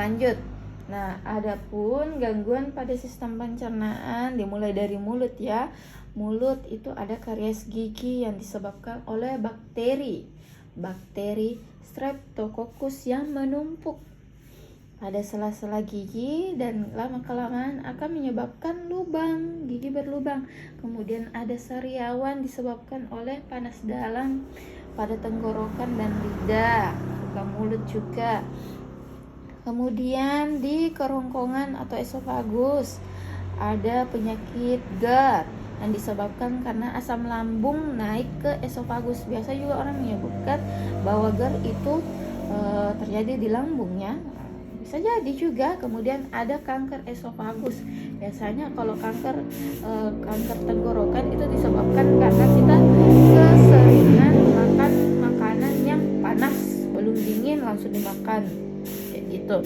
lanjut. Nah, adapun gangguan pada sistem pencernaan dimulai dari mulut ya. Mulut itu ada karies gigi yang disebabkan oleh bakteri Streptococcus yang menumpuk pada sela-sela gigi dan lama-kelamaan akan menyebabkan lubang, gigi berlubang. Kemudian ada sariawan disebabkan oleh panas dalam pada tenggorokan dan lidah, serta mulut juga. Kemudian di kerongkongan atau esofagus ada penyakit GERD yang disebabkan karena asam lambung naik ke esofagus. Biasa juga orang menyebutkan bahwa GERD itu terjadi di lambungnya. Bisa jadi juga. Kemudian ada kanker esofagus. Biasanya kalau kanker tenggorokan itu disebabkan karena kita keseringan makan makanan yang panas, belum dingin langsung dimakan kayak gitu.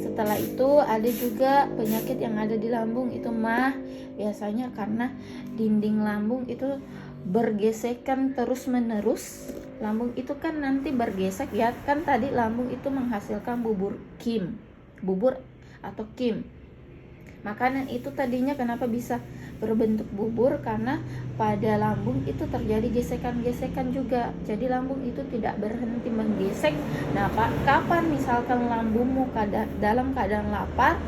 Setelah itu ada juga penyakit yang ada di lambung, itu mah biasanya karena dinding lambung itu bergesekan terus menerus. Lambung itu kan nanti bergesek ya, kan tadi lambung itu menghasilkan bubur atau kim. Makanan itu tadinya kenapa bisa berbentuk bubur, karena pada lambung itu terjadi gesekan-gesekan juga. Jadi lambung itu tidak berhenti menggesek. Nah, kapan misalkan lambungmu dalam keadaan lapar,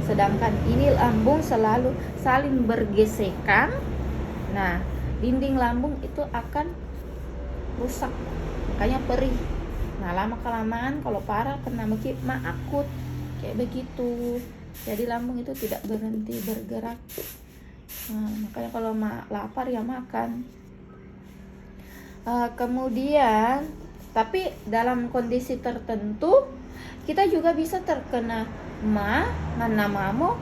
sedangkan ini lambung selalu saling bergesekan, nah dinding lambung itu akan rusak, makanya perih. Nah, lama-kelamaan kalau parah kena mah akut kayak begitu. Jadi lambung itu tidak berhenti bergerak. Nah, makanya kalau lapar ya makan. Kemudian tapi dalam kondisi tertentu kita juga bisa terkena mana mau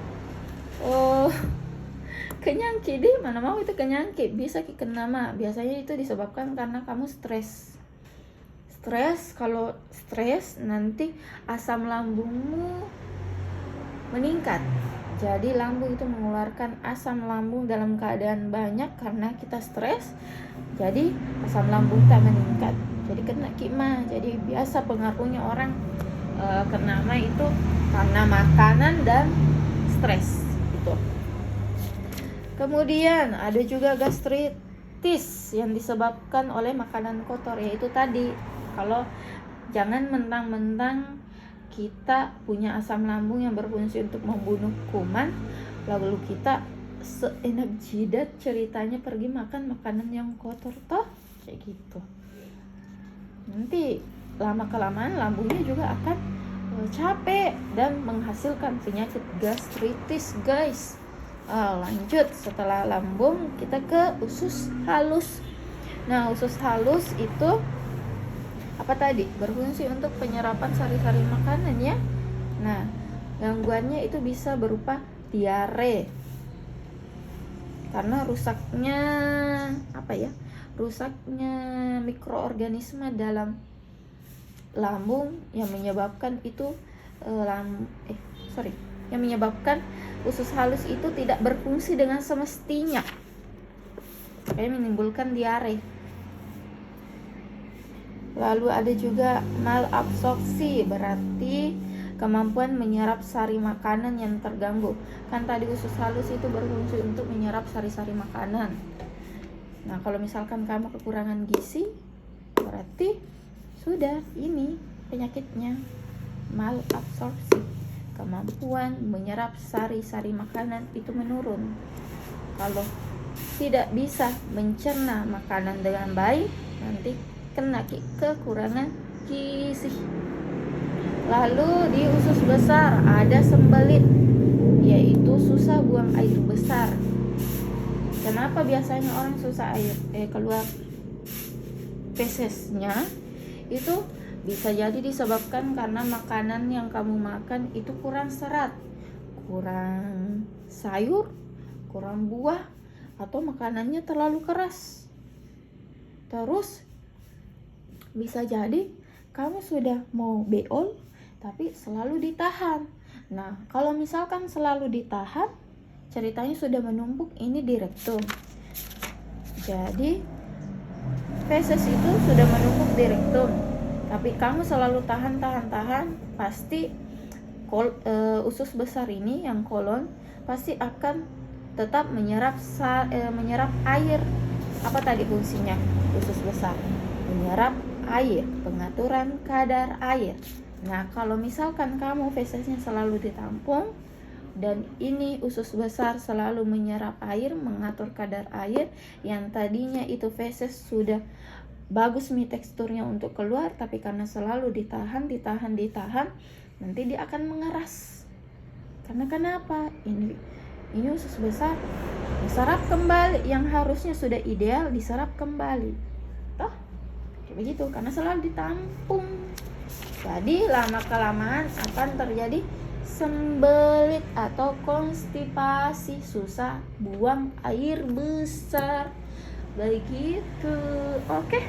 kenyangki deh, mana mau itu kenyangki bisa kena biasanya itu disebabkan karena kamu stres. Kalau stres nanti asam lambungmu meningkat. Jadi lambung itu mengeluarkan asam lambung dalam keadaan banyak karena kita stres. Jadi asam lambung tak meningkat. Jadi kena kima. Jadi biasa pengaruhnya orang kena mah itu karena makanan dan stres itu. Kemudian ada juga gastritis yang disebabkan oleh makanan kotor, yaitu tadi kalau jangan mentang-mentang kita punya asam lambung yang berfungsi untuk membunuh kuman, lalu kita seenak jidat ceritanya pergi makan makanan yang kotor toh, kayak gitu. Nanti lama-kelamaan lambungnya juga akan capek dan menghasilkan penyakit gastritis, guys. Lanjut, setelah lambung kita ke usus halus. Nah, usus halus itu apa tadi? Berfungsi untuk penyerapan sari-sari makanan ya. Nah, gangguannya itu bisa berupa diare. Karena rusaknya mikroorganisme dalam lambung yang menyebabkan itu yang menyebabkan usus halus itu tidak berfungsi dengan semestinya, makanya menimbulkan diare. Lalu ada juga malabsorpsi, berarti kemampuan menyerap sari makanan yang terganggu. Kan tadi usus halus itu berfungsi untuk menyerap sari-sari makanan. Nah, kalau misalkan kamu kekurangan gizi, berarti sudah ini penyakitnya, malabsorpsi. Kemampuan menyerap sari-sari makanan itu menurun. Kalau tidak bisa mencerna makanan dengan baik, nanti kena kekurangan gizi. Lalu di usus besar ada sembelit, yaitu susah buang air besar. Kenapa biasanya orang susah keluar fesesnya? Itu bisa jadi disebabkan karena makanan yang kamu makan itu kurang serat, kurang sayur, kurang buah, atau makanannya terlalu keras. Terus bisa jadi kamu sudah mau beol tapi selalu ditahan. Nah, kalau misalkan selalu ditahan, ceritanya sudah menumpuk ini di rektum. Jadi feses itu sudah menumpuk di rektum, tapi kamu selalu tahan, pasti usus besar ini yang kolon pasti akan tetap menyerap air. Apa tadi fungsinya usus besar? Menyerap air, pengaturan kadar air. Nah, kalau misalkan kamu fesesnya selalu ditampung dan ini usus besar selalu menyerap air, mengatur kadar air, yang tadinya itu feses sudah bagus teksturnya untuk keluar, tapi karena selalu ditahan, nanti dia akan mengeras. Karena kenapa? Ini usus besar diserap kembali, yang harusnya sudah ideal diserap kembali. Toh? Begitu, karena selalu ditampung. Jadi lama kelamaan akan terjadi sembelit atau konstipasi, susah buang air besar. Begitu. Oke.